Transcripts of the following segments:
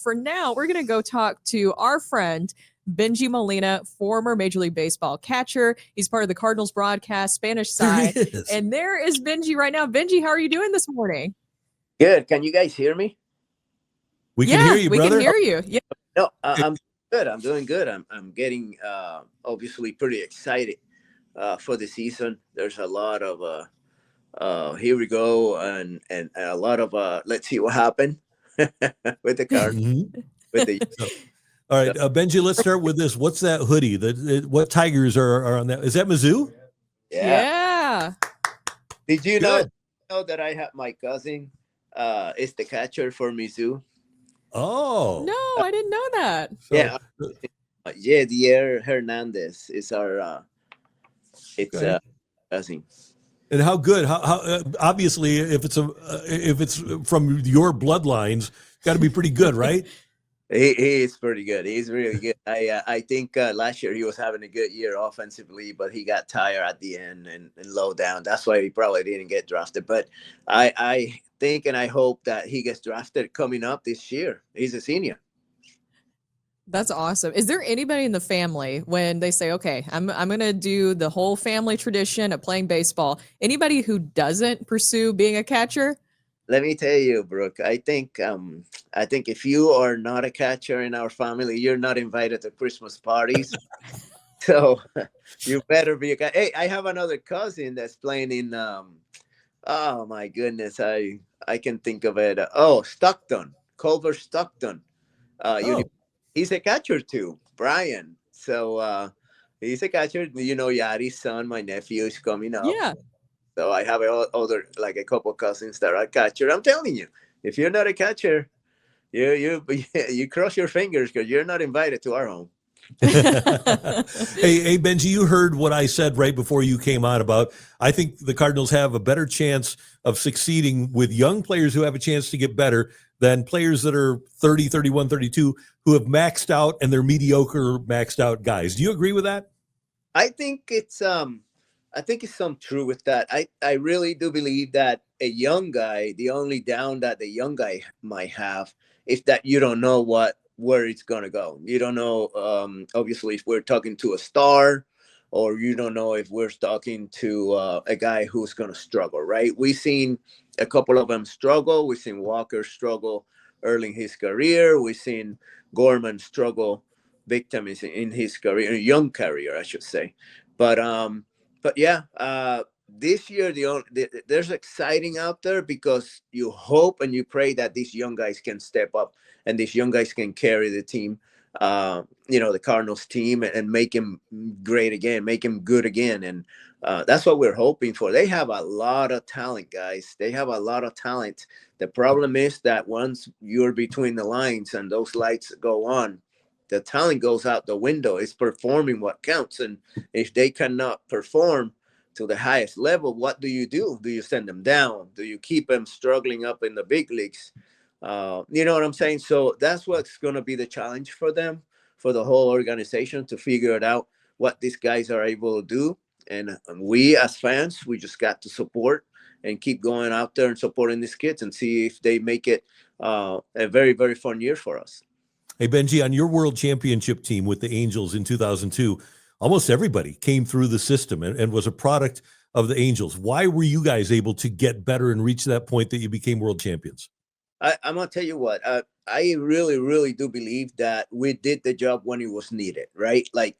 For now, we're going to go talk to our friend, Bengie Molina, former Major League Baseball catcher. He's part of the Cardinals broadcast, Spanish side. And there is Bengie right now. Bengie, how are you doing this morning? Good. Can you guys hear me? We can hear you, brother. We can hear you. Yeah. No, I'm good. I'm doing good. I'm getting obviously pretty excited for the season. There's a lot of here we go and a lot of let's see what happened with the card. With the All right, Benji, let's start with this. What's that hoodie? What Tigers are on that? Is that Mizzou? Yeah. Did you know that I have my cousin is the catcher for Mizzou? Oh. No, I didn't know that. So, yeah. Yadier Hernandez is our cousin. And how good? How obviously, if it's from your bloodlines, got to be pretty good, right? He is pretty good. He's really good. I think last year he was having a good year offensively, but he got tired at the end and low down. That's why he probably didn't get drafted. But I think and I hope that he gets drafted coming up this year. He's a senior. That's awesome. Is there anybody in the family when they say, okay, I'm going to do the whole family tradition of playing baseball, anybody who doesn't pursue being a catcher? Let me tell you, Brooke, I think if you are not a catcher in our family, you're not invited to Christmas parties. So you better be a guy. Hey, I have another cousin that's playing in, oh my goodness, I can think of it. Stockton, Culver Stockton. He's a catcher too, Brian. So he's a catcher. You know, Yadi's son, my nephew, is coming up. Yeah. So I have a couple cousins that are catcher. I'm telling you, if you're not a catcher, you cross your fingers because you're not invited to our home. Hey, Benji, you heard what I said right before you came on about, I think the Cardinals have a better chance of succeeding with young players who have a chance to get better than players that are 30, 31, 32 who have maxed out and they're mediocre, maxed out guys. Do you agree with that? I think it's some truth with that. I really do believe that a young guy, the only down that the young guy might have is that you don't know where it's going to go. You don't know, obviously, if we're talking to a star or you don't know if we're talking to a guy who's going to struggle, right? We've seen a couple of them struggle. We've seen Walker struggle early in his career. We've seen Gorman struggle big time in his career, young career, I should say. But yeah, this year there's exciting out there because you hope and you pray that these young guys can step up and these young guys can carry the team, the Cardinals team and make him great again, make him good again. And that's what we're hoping for. They have a lot of talent, guys. They have a lot of talent. The problem is that once you're between the lines and those lights go on, the talent goes out the window. It's performing what counts. And if they cannot perform to the highest level, what do? Do you send them down? Do you keep them struggling up in the big leagues? You know what I'm saying? So that's what's going to be the challenge for them, for the whole organization to figure it out, what these guys are able to do. And we as fans, we just got to support and keep going out there and supporting these kids and see if they make it a very, very fun year for us. Hey, Benji, on your world championship team with the Angels in 2002, almost everybody came through the system and was a product of the Angels. Why were you guys able to get better and reach that point that you became world champions? I'm going to tell you what, I really, really do believe that we did the job when it was needed, right? Like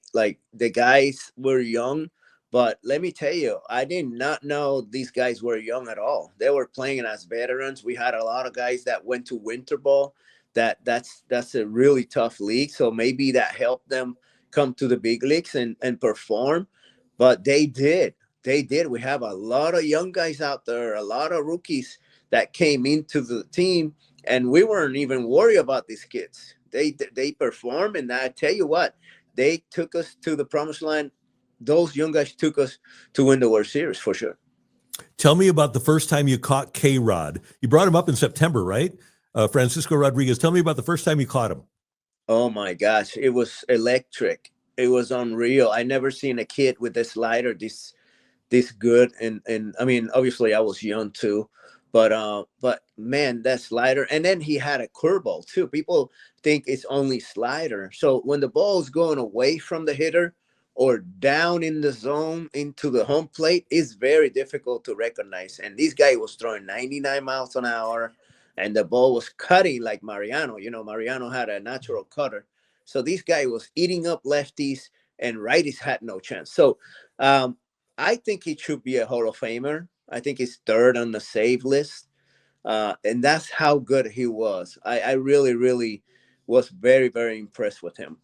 the guys were young, but let me tell you, I did not know these guys were young at all. They were playing as veterans. We had a lot of guys that went to winter ball. That's a really tough league. So maybe that helped them come to the big leagues and perform. But they did. We have a lot of young guys out there, a lot of rookies that came into the team, and we weren't even worried about these kids. They performed, and I tell you what, they took us to the promised land. Those young guys took us to win the World Series for sure. Tell me about the first time you caught K-Rod. You brought him up in September, right? Francisco Rodriguez. Tell me about the first time you caught him. Oh my gosh, it was electric. It was unreal. I never seen a kid with a slider this good. And I mean, obviously I was young too, But man, that slider, and then he had a curveball too. People think it's only slider. So when the ball is going away from the hitter or down in the zone into the home plate, it's very difficult to recognize. And this guy was throwing 99 miles an hour, and the ball was cutting like Mariano. You know, Mariano had a natural cutter, so this guy was eating up lefties, and righties had no chance. So I think he should be a Hall of Famer. I think he's third on the save list. And that's how good he was. I really, really was very, very impressed with him.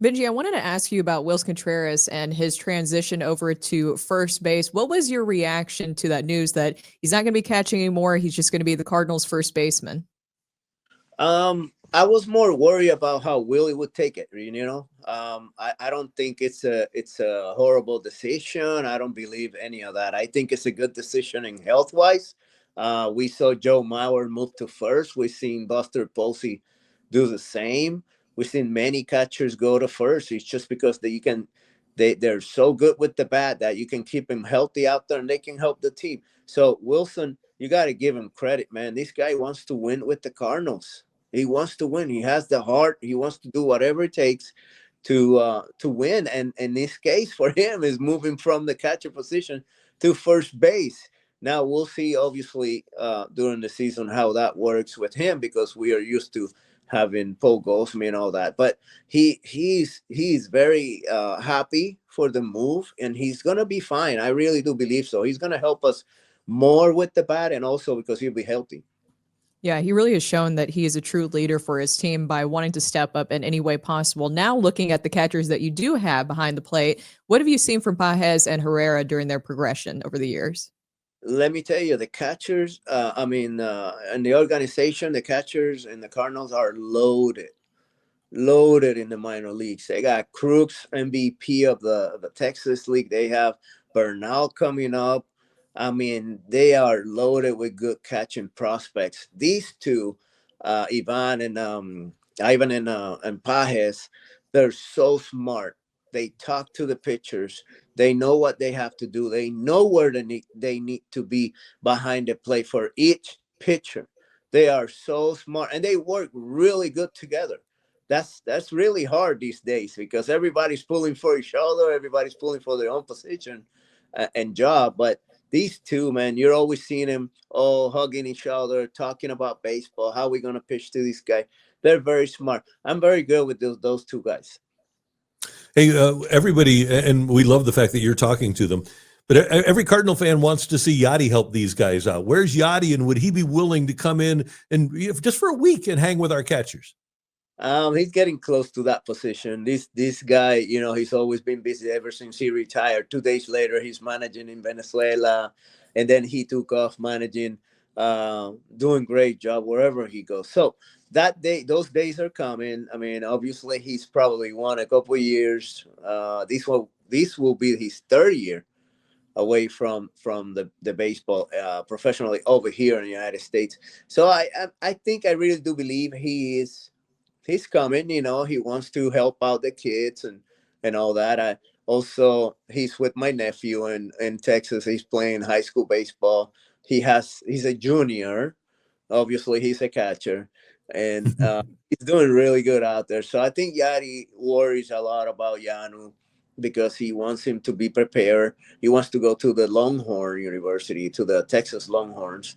Benji, I wanted to ask you about Willson Contreras and his transition over to first base. What was your reaction to that news that he's not going to be catching anymore? He's just going to be the Cardinals' first baseman. I was more worried about how Willie would take it. You know, I don't think it's a horrible decision. I don't believe any of that. I think it's a good decision in health wise. We saw Joe Mauer move to first. We've seen Buster Posey do the same. We've seen many catchers go to first. It's just because they're so good with the bat that you can keep him healthy out there and they can help the team. So Willson, you got to give him credit, man. This guy wants to win with the Cardinals. He wants to win. He has the heart. He wants to do whatever it takes to win. And in this case for him is moving from the catcher position to first base. Now we'll see, obviously, during the season how that works with him, because we are used to having Paul Goldschmidt and all that. But he's very happy for the move, and he's gonna be fine. I really do believe so. He's gonna help us more with the bat, and also because he'll be healthy. Yeah, he really has shown that he is a true leader for his team by wanting to step up in any way possible. Now, looking at the catchers that you do have behind the plate, what have you seen from Pagés and Herrera during their progression over the years? Let me tell you, the catchers, in the organization, the catchers and the Cardinals are loaded in the minor leagues. They got Crooks, MVP of the Texas League. They have Bernal coming up. I mean, they are loaded with good catching prospects. These two, Ivan and Pajes, they're so smart. They talk to the pitchers. They know what they have to do. They know where they need to be behind the plate for each pitcher. They are so smart, and they work really good together. That's really hard these days because everybody's pulling for each other. Everybody's pulling for their own position and job. But these two, man, you're always seeing them all hugging each other, talking about baseball. How are we going to pitch to this guy? They're very smart. I'm very good with those two guys. Hey, everybody, and we love the fact that you're talking to them, but every Cardinal fan wants to see Yadi help these guys out. Where's Yadi, and would he be willing to come in and just for a week and hang with our catchers? He's getting close to that position. This guy, you know, he's always been busy ever since he retired. 2 days later, he's managing in Venezuela, and then he took off managing, doing great job wherever he goes. So those days are coming. I mean, obviously, he's probably won a couple of years. This will be his third year away from the baseball professionally over here in the United States. So I think I really do believe he's coming. You know, he wants to help out the kids and all that. He's with my nephew in Texas. He's playing high school baseball. He's a junior. Obviously, he's a catcher, and he's doing really good out there. So I think Yadi worries a lot about Yanu because he wants him to be prepared. He wants to go to the Longhorn University, to the Texas Longhorns.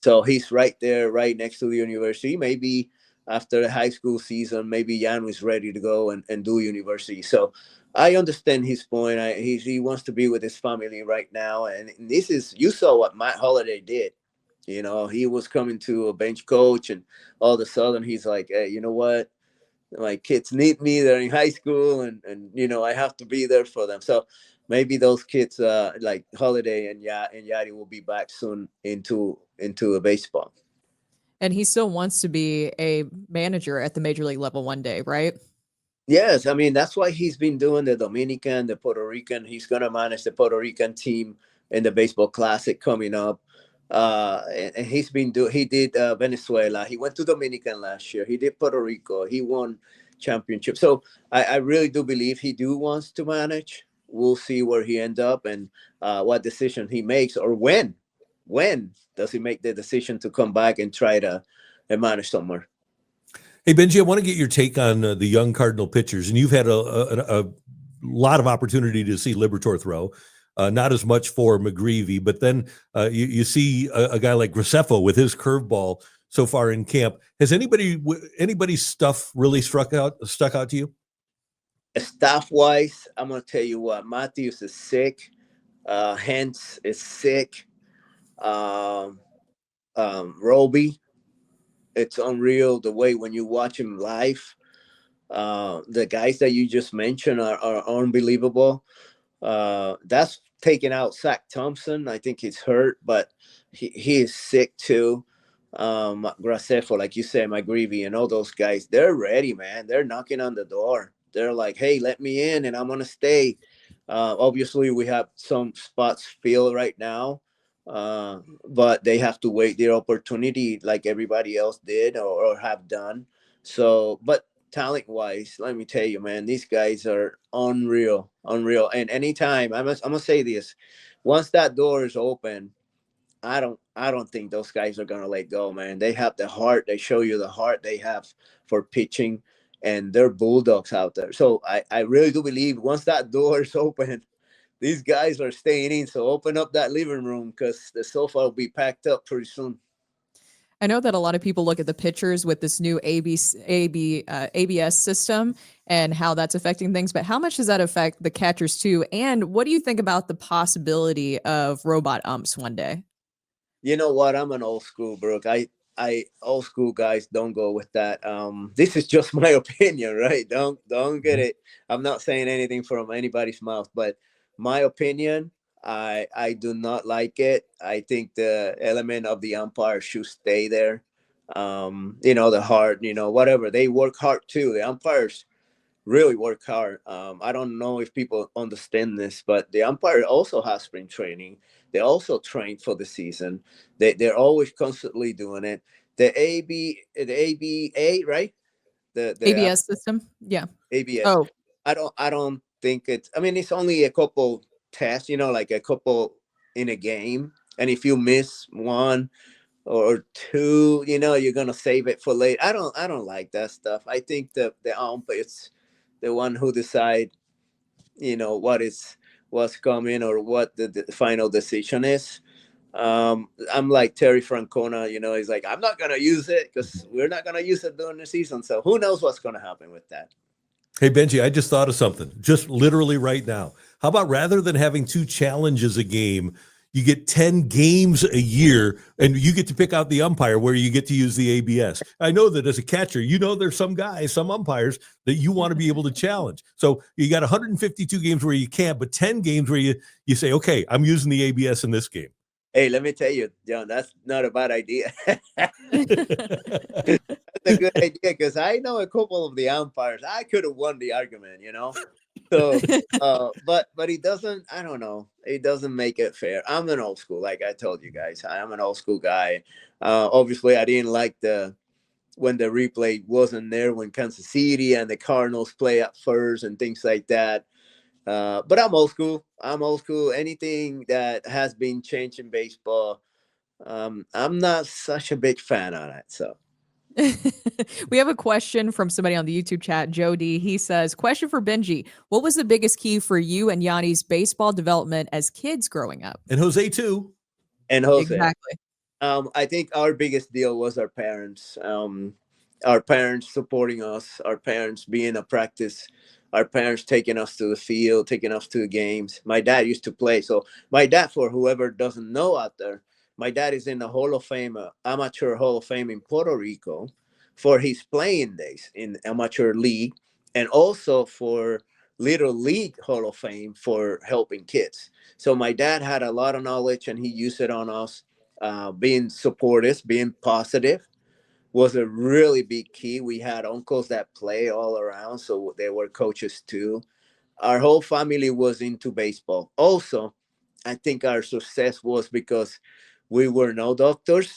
So he's right there, right next to the university. Maybe after the high school season, maybe Yanu is ready to go and do university. So I understand his point. He wants to be with his family right now. And you saw what Matt Holliday did. You know, he was coming to a bench coach, and all of a sudden he's like, hey, you know what? My kids need me. They're in high school, and you know, I have to be there for them. So maybe those kids like Holiday and Yadi will be back soon into a baseball. And he still wants to be a manager at the major league level one day, right? Yes, I mean, that's why he's been doing the Dominican, the Puerto Rican. He's going to manage the Puerto Rican team in the baseball classic coming up. And he did Venezuela. He went to Dominican last year. He did Puerto Rico. He won championship. So I really do believe he wants to manage. We'll see where he ends up and what decision he makes or when. when does he make the decision to come back and try to manage somewhere. Hey, Bengie, I want to get your take on the young Cardinal pitchers, and you've had a lot of opportunity to see Liberatore throw. Not as much for McGreevy, but then you see a guy like Graceffo with his curveball so far in camp. Has anybody's stuff really stuck out to you? Staff wise, I'm gonna tell you what, Matthews is sick. Hence is sick. Roby, it's unreal the way when you watch him live. The guys that you just mentioned are unbelievable. That's taking out Zach Thompson. I think he's hurt, but he is sick too. Graceffo, like you said, McGreevy and all those guys, they're ready, man. They're knocking on the door. They're like, hey, let me in and I'm going to stay. Obviously, we have some spots filled right now, but they have to wait their opportunity like everybody else did or have done. So, but talent-wise, let me tell you, man, these guys are unreal. And anytime, I'm gonna say this, once that door is open, I don't think those guys are gonna let go, man. They have the heart. They show you the heart they have for pitching, and they're bulldogs out there. So I really do believe once that door is open, these guys are staying in. So open up that living room because the sofa will be packed up pretty soon. I know that a lot of people look at the pitchers with this new ABS system and how that's affecting things, but how much does that affect the catchers too? And what do you think about the possibility of robot umps one day? You know what? I'm an old school, Brooke. I old school guys don't go with that. This is just my opinion, right? Don't get it. I'm not saying anything from anybody's mouth, but my opinion, I do not like it. I think the element of the umpire should stay there. The heart, whatever. They work hard too. The umpires really work hard. I don't know if people understand this, but the umpire also has spring training. They also train for the season. They're always constantly doing it. The ABA, right? The ABS system? Yeah. ABS. Oh, I don't think it's. I mean, it's only a couple tests. Like a couple in a game, and if you miss one or two, you're gonna save it for late. I don't like that stuff. I think the umpire is the one who decide, what's coming or what the final decision is. I'm like Terry Francona, he's like, I'm not gonna use it because we're not gonna use it during the season. So who knows what's gonna happen with that. Hey, Bengie, I just thought of something, just literally right now. How about rather than having 2 challenges a game, you get 10 games a year and you get to pick out the umpire where you get to use the ABS. I know that as a catcher, there's some guys, some umpires that you want to be able to challenge. So you got 152 games where you can't, but 10 games where you say, okay, I'm using the ABS in this game. Hey, let me tell you, John, that's not a bad idea. That's a good idea because I know a couple of the umpires. I could have won the argument, So, but he doesn't. I don't know. He doesn't make it fair. I'm an old school, like I told you guys. I am an old school guy. Obviously, I didn't like when the replay wasn't there when Kansas City and the Cardinals play at first and things like that. But I'm old school. Anything that has been changed in baseball, I'm not such a big fan on it. So. We have a question from somebody on the YouTube chat, Jody. He says, question for Bengie. What was the biggest key for you and Yadi's baseball development as kids growing up? And Jose too. And Jose. Exactly. I think our biggest deal was our parents. Our parents supporting us, our parents being at practice, our parents taking us to the field, taking us to the games. My dad used to play. So my dad, for whoever doesn't know out there, my dad is in the Hall of Fame, Amateur Hall of Fame in Puerto Rico for his playing days in amateur league, and also for Little League Hall of Fame for helping kids. So my dad had a lot of knowledge and he used it on us. Being supportive, being positive was a really big key. We had uncles that play all around, so they were coaches too. Our whole family was into baseball. Also, I think our success was because we were no doctors.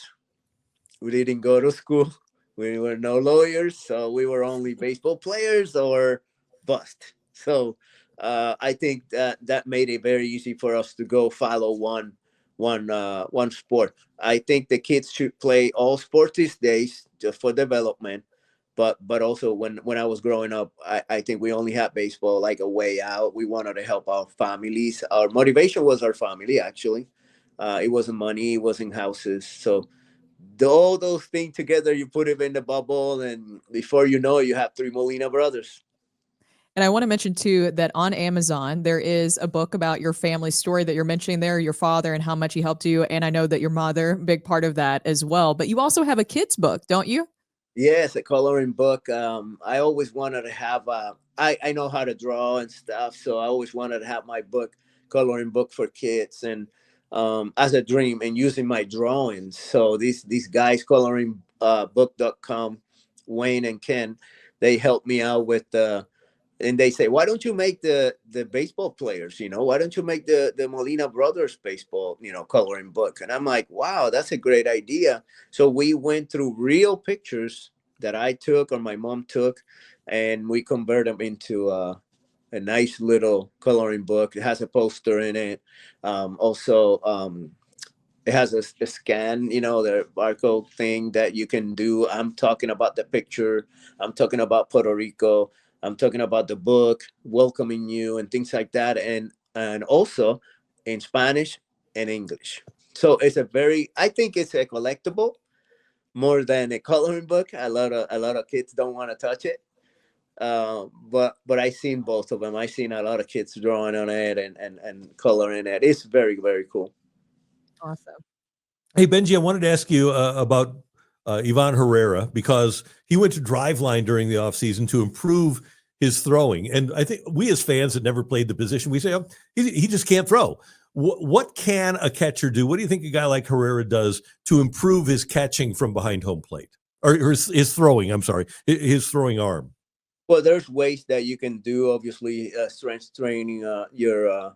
We didn't go to school. We were no lawyers. So we were only baseball players or bust. So I think that made it very easy for us to go follow one one sport. I think the kids should play all sports these days just for development. But also when I was growing up, I think we only had baseball like a way out. We wanted to help our families. Our motivation was our family, actually. It wasn't money, it wasn't houses. So all those things together, you put it in the bubble, and before you know it, you have three Molina brothers. And I want to mention too that on Amazon there is a book about your family story that you're mentioning there, your father and how much he helped you. And I know that your mother, big part of that as well. But you also have a kids book, don't you? Yes, a coloring book. I always wanted to have. I know how to draw and stuff, so I always wanted to have my book, coloring book for kids, and as a dream, and using my drawings. So these guys, coloring book.com, Wayne and Ken, they helped me out with and they say, why don't you make the baseball players, why don't you make the Molina brothers baseball, coloring book? And I'm like, wow, that's a great idea. So we went through real pictures that I took or my mom took, and we convert them into a nice little coloring book. It has a poster in it. Also, it has a scan, the barcode thing that you can do. I'm talking about the picture. I'm talking about Puerto Rico. I'm talking about the book, welcoming you and things like that. And also in Spanish and English. So I think it's a collectible more than a coloring book. A lot of kids don't want to touch it. But I seen both of them. I seen a lot of kids drawing on it and coloring it. It's very, very cool. Awesome. Hey, Bengie, I wanted to ask you about Ivan Herrera, because he went to Driveline during the offseason to improve his throwing. And I think we as fans that never played the position, we say, oh, he just can't throw. What can a catcher do? What do you think a guy like Herrera does to improve his catching from behind home plate? Or his throwing, I'm sorry, his throwing arm? Well, there's ways that you can do, obviously, strength training, your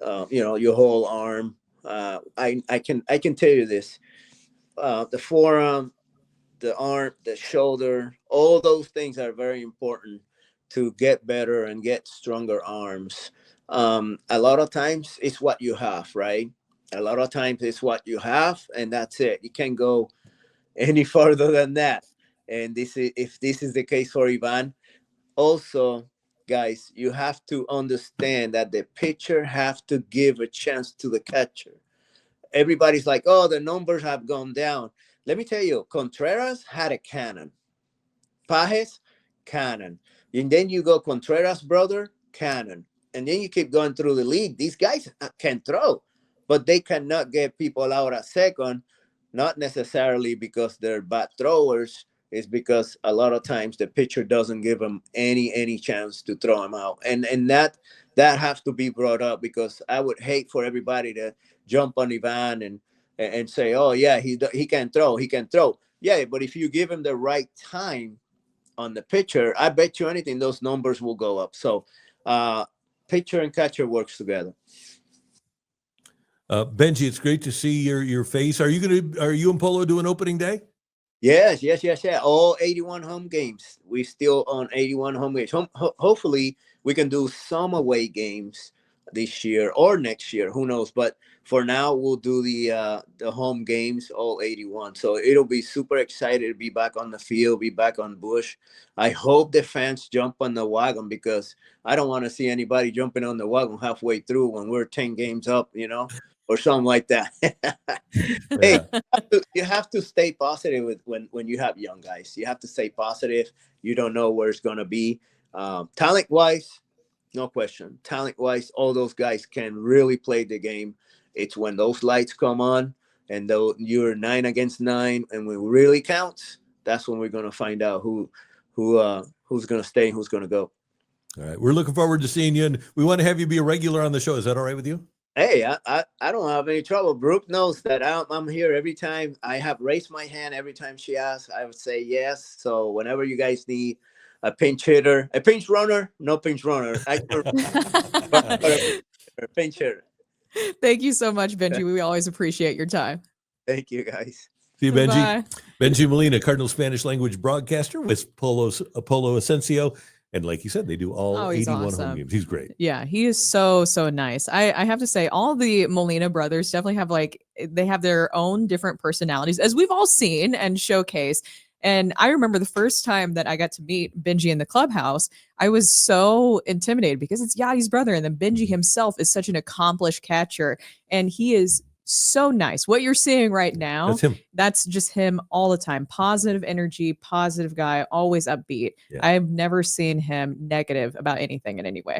whole arm. I can tell you this, the forearm, the arm, the shoulder, all those things are very important to get better and get stronger arms. A lot of times it's what you have, right? A lot of times it's what you have, and that's it. You can't go any further than that. And if this is the case for Ivan, also, guys, you have to understand that the pitcher have to give a chance to the catcher. Everybody's like, oh, the numbers have gone down. Let me tell you, Contreras had a cannon. Pagés, cannon. And then you go Contreras brother, cannon. And then you keep going through the league. These guys can throw, but they cannot get people out at second, not necessarily because they're bad throwers. It's because a lot of times the pitcher doesn't give them any chance to throw them out. And that has to be brought up, because I would hate for everybody to jump on Ivan and say, oh, yeah, he can throw. He can throw. Yeah, but if you give him the right time on the pitcher, I bet you anything those numbers will go up. So pitcher and catcher works together. Bengie, it's great to see your face. Are you and Polo doing opening day? Yes. All 81 home games. We still on 81 home games. Hopefully we can do some away games this year or next year. Who knows? But for now, we'll do the home games, all 81. So it'll be super excited to be back on the field, be back on Busch. I hope the fans jump on the wagon, because I don't want to see anybody jumping on the wagon halfway through when we're 10 games up, or something like that. Hey, you have to stay positive when you have young guys. You have to stay positive. You don't know where it's going to be. Talent-wise, no question. Talent-wise, all those guys can really play the game. It's when those lights come on and though you're 9 against 9 and when it really counts, that's when we're going to find out who's going to stay and who's going to go. All right. We're looking forward to seeing you, and we want to have you be a regular on the show. Is that all right with you? Hey, I don't have any trouble. Brooke knows that I'm here every time. I have raised my hand every time she asks. I would say yes. So whenever you guys need a pinch hitter, a pinch runner, no pinch runner. A pinch hitter. Thank you so much, Bengie. We always appreciate your time. Thank you, guys. See you, Bengie. Bye. Bengie Molina, Cardinal Spanish language broadcaster with Polo Asensio. And like you said, they do all Oh, he's 81 awesome. home games. He's great. Yeah, he is so nice. I have to say, all the Molina brothers definitely have they have their own different personalities, as we've all seen and showcased. And I remember the first time that I got to meet Bengie in the clubhouse, I was so intimidated because it's Yadi's brother, and then Bengie himself is such an accomplished catcher, and he is so nice. What you're seeing right now, That's him. that's just him all the time. Positive energy, positive guy, always upbeat. Yeah. I've never seen him negative about anything in any way.